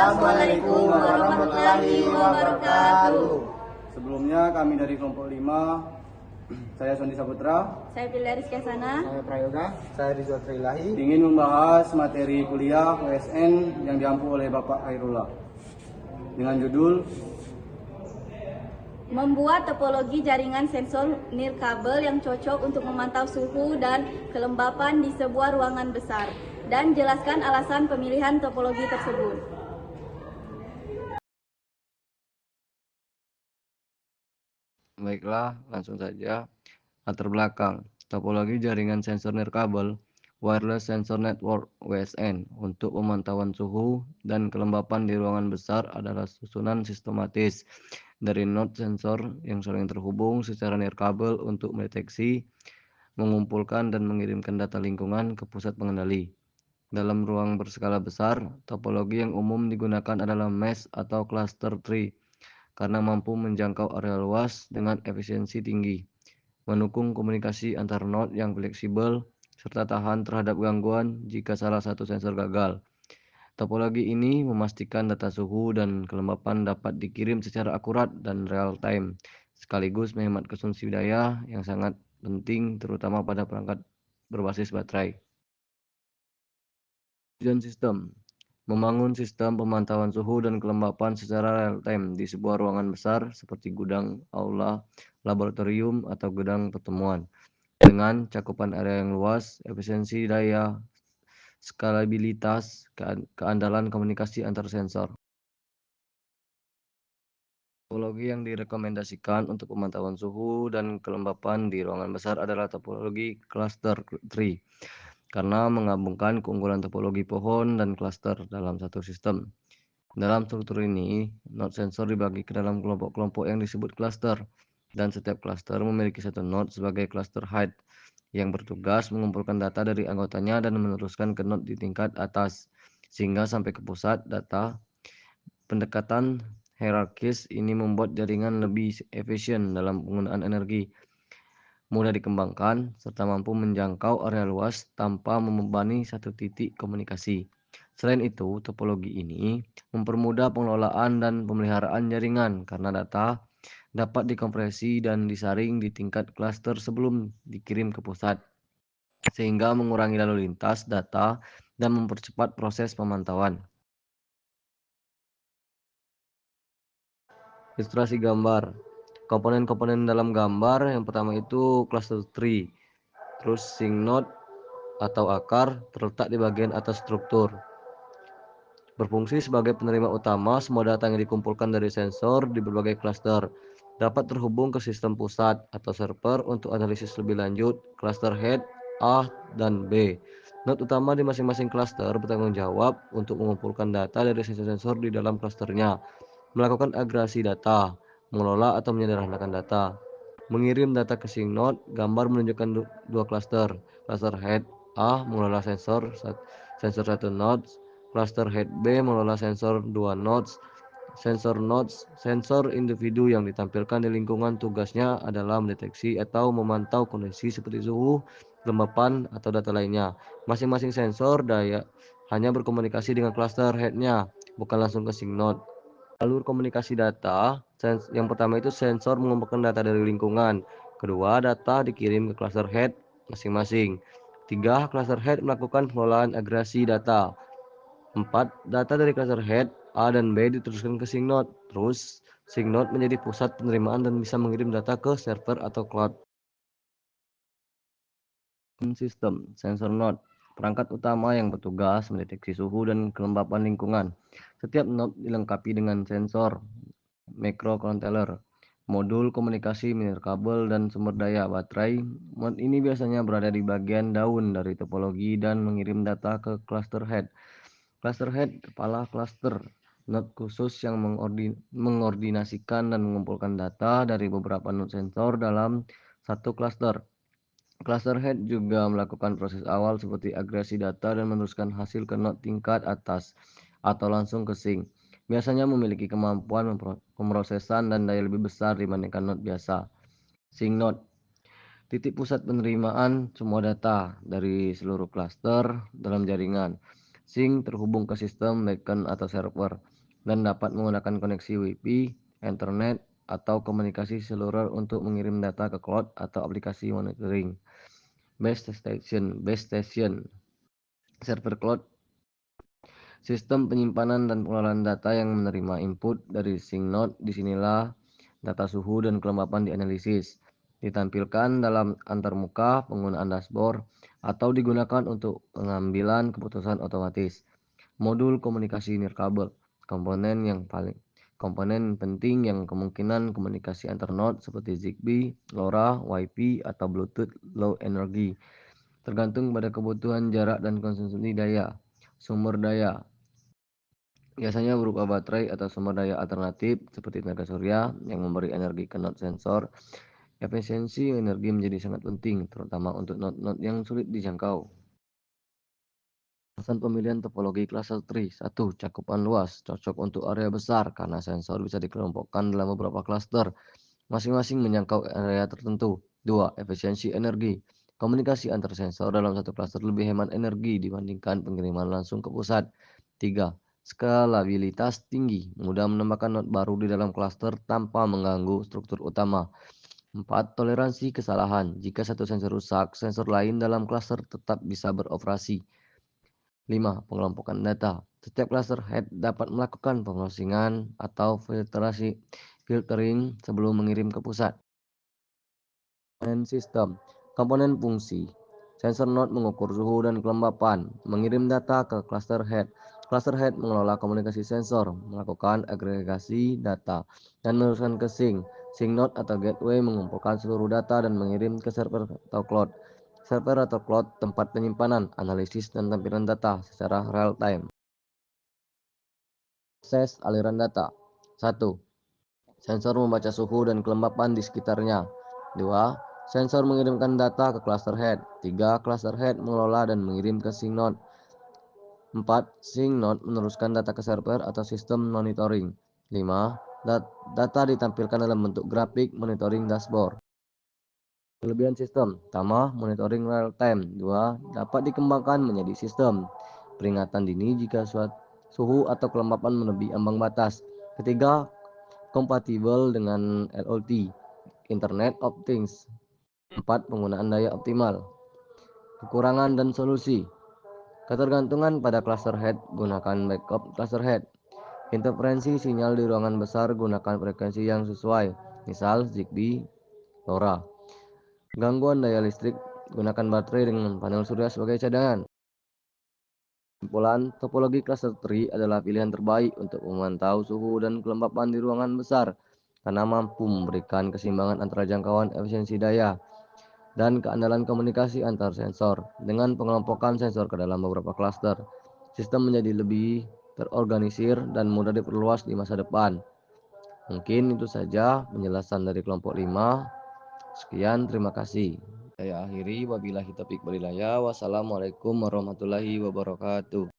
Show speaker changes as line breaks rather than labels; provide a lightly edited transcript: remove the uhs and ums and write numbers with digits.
Assalamualaikum warahmatullahi wabarakatuh.
Sebelumnya kami dari kelompok 5, saya Sondi Saputra,
Saya Pilih Rizky Sana,
Saya Prayoga, saya Rizal Trilahi,
ingin membahas materi kuliah USN yang diampu oleh Bapak Khairullah dengan judul
membuat topologi jaringan sensor nirkabel yang cocok untuk memantau suhu dan kelembapan di sebuah ruangan besar, dan jelaskan alasan pemilihan topologi tersebut.
Baiklah, langsung saja. Latar belakang, topologi jaringan sensor nirkabel Wireless Sensor Network (WSN) untuk pemantauan suhu dan kelembapan di ruangan besar adalah susunan sistematis dari node sensor yang saling terhubung secara nirkabel untuk mendeteksi, mengumpulkan, dan mengirimkan data lingkungan ke pusat pengendali. Dalam ruang berskala besar, topologi yang umum digunakan adalah mesh atau cluster tree karena mampu menjangkau area luas dengan efisiensi tinggi, mendukung komunikasi antar node yang fleksibel, serta tahan terhadap gangguan jika salah satu sensor gagal. Topologi ini memastikan data suhu dan kelembapan dapat dikirim secara akurat dan real time, sekaligus menghemat konsumsi daya yang sangat penting terutama pada perangkat berbasis baterai. Tujuan sistem: membangun sistem pemantauan suhu dan kelembapan secara real-time di sebuah ruangan besar seperti gudang, aula, laboratorium, atau gudang pertemuan. Dengan cakupan area yang luas, efisiensi daya, skalabilitas, keandalan komunikasi antar sensor. Topologi yang direkomendasikan untuk pemantauan suhu dan kelembapan di ruangan besar adalah topologi cluster tree, karena menggabungkan keunggulan topologi pohon dan cluster dalam satu sistem. Dalam struktur ini, node sensor dibagi ke dalam kelompok-kelompok yang disebut cluster, dan setiap cluster memiliki satu node sebagai cluster head yang bertugas mengumpulkan data dari anggotanya dan meneruskan ke node di tingkat atas, sehingga sampai ke pusat data. Pendekatan hierarkis ini membuat jaringan lebih efisien dalam penggunaan energi, mudah dikembangkan, serta mampu menjangkau area luas tanpa membebani satu titik komunikasi. Selain itu, topologi ini mempermudah pengelolaan dan pemeliharaan jaringan karena data dapat dikompresi dan disaring di tingkat klaster sebelum dikirim ke pusat, sehingga mengurangi lalu lintas data dan mempercepat proses pemantauan. Ilustrasi gambar. Komponen-komponen dalam gambar yang pertama itu cluster tree, terus sync node atau akar terletak di bagian atas struktur. Berfungsi sebagai penerima utama, semua data yang dikumpulkan dari sensor di berbagai cluster dapat terhubung ke sistem pusat atau server untuk analisis lebih lanjut. Cluster head A dan B. Node utama di masing-masing cluster bertanggung jawab untuk mengumpulkan data dari sensor-sensor di dalam clusternya, melakukan agregasi data, mengelola atau menyederhanakan data, mengirim data ke sync node. Gambar menunjukkan dua cluster. Cluster head A mengelola sensor 1 nodes, cluster head B mengelola sensor 2 nodes. Sensor individu yang ditampilkan di lingkungan tugasnya adalah mendeteksi atau memantau kondisi seperti suhu, kelembapan, atau data lainnya. Masing-masing sensor daya hanya berkomunikasi dengan cluster head-nya, bukan langsung ke sync node. Alur komunikasi data, yang pertama itu sensor mengumpulkan data dari lingkungan. Kedua, data dikirim ke cluster head masing-masing. 3, cluster head melakukan pengelolaan agregasi data. 4, data dari cluster head A dan B diteruskan ke sync node. Terus, sync node menjadi pusat penerimaan dan bisa mengirim data ke server atau cloud. Sistem sensor node, perangkat utama yang bertugas mendeteksi suhu dan kelembapan lingkungan. Setiap node dilengkapi dengan sensor, microcontroller, modul komunikasi, nirkabel, dan sumber daya baterai. Node ini biasanya berada di bagian daun dari topologi dan mengirim data ke cluster head. Cluster head, kepala cluster, node khusus yang mengordinasikan dan mengumpulkan data dari beberapa node sensor dalam satu cluster. Cluster head juga melakukan proses awal seperti agregasi data dan meneruskan hasil ke node tingkat atas atau langsung ke sync. Biasanya memiliki kemampuan pemrosesan dan daya lebih besar dibandingkan node biasa. Sync node, titik pusat penerimaan semua data dari seluruh cluster dalam jaringan. SYNC terhubung ke sistem backend atau server dan dapat menggunakan koneksi Wi-Fi, internet, atau komunikasi seluler untuk mengirim data ke cloud atau aplikasi monitoring. Base station, server cloud, sistem penyimpanan dan pengelolaan data yang menerima input dari sync node. Disinilah data suhu dan kelembapan dianalisis, ditampilkan dalam antarmuka penggunaan dashboard, atau digunakan untuk pengambilan keputusan otomatis. Modul komunikasi nirkabel, komponen penting yang kemungkinan komunikasi antar node seperti Zigbee, LoRa, Wi-Fi, atau Bluetooth Low Energy, tergantung pada kebutuhan jarak dan konsumsi daya. Sumber daya biasanya berupa baterai atau sumber daya alternatif seperti tenaga surya yang memberi energi ke node sensor. Efisiensi energi menjadi sangat penting, terutama untuk node-node yang sulit dijangkau. Alasan pemilihan topologi cluster tree. 1. Cakupan luas, cocok untuk area besar karena sensor bisa dikelompokkan dalam beberapa cluster, masing-masing menjangkau area tertentu. 2. Efisiensi energi. Komunikasi antar sensor dalam satu cluster lebih hemat energi dibandingkan pengiriman langsung ke pusat. 3. Skalabilitas tinggi, mudah menambahkan node baru di dalam cluster tanpa mengganggu struktur utama. 4. Toleransi kesalahan. Jika satu sensor rusak, sensor lain dalam cluster tetap bisa beroperasi. 5. Pengelompokan data. Setiap cluster head dapat melakukan pemrosesingan atau filtering sebelum mengirim ke pusat. Komponen sistem. Komponen fungsi. Sensor node mengukur suhu dan kelembapan, mengirim data ke cluster head. Cluster head mengelola komunikasi sensor, melakukan agregasi data, dan meneruskan ke sync. Sync node atau gateway mengumpulkan seluruh data dan mengirim ke server atau cloud. Server atau cloud tempat penyimpanan, analisis, dan tampilan data secara real time. Akses aliran data. 1. Sensor membaca suhu dan kelembapan di sekitarnya. 2. Sensor mengirimkan data ke cluster head. 3. Cluster head mengelola dan mengirim ke sync node. 4. Sync node meneruskan data ke server atau sistem monitoring. 5. Data ditampilkan dalam bentuk grafik monitoring dashboard. Kelebihan sistem. Pertama, monitoring real time. 2. Dapat dikembangkan menjadi sistem peringatan dini jika suhu atau kelembapan melebihi ambang batas. Ketiga, kompatibel dengan IoT, Internet of Things. 4. Penggunaan daya optimal. Kekurangan dan solusi. Ketergantungan pada cluster head, gunakan backup cluster head. Interferensi sinyal di ruangan besar, gunakan frekuensi yang sesuai, misal Zigbee, LoRa. Gangguan daya listrik, gunakan baterai dengan panel surya sebagai cadangan. Kesimpulan, topologi cluster tree adalah pilihan terbaik untuk memantau suhu dan kelembapan di ruangan besar karena mampu memberikan keseimbangan antara jangkauan efisiensi daya dan keandalan komunikasi antar sensor. Dengan pengelompokan sensor ke dalam beberapa cluster, sistem menjadi lebih terorganisir dan mudah diperluas di masa depan. Mungkin itu saja penjelasan dari kelompok 5. Sekian, terima kasih. Saya akhiri, wabillahi taufiq walhidayah. Wassalamualaikum warahmatullahi wabarakatuh.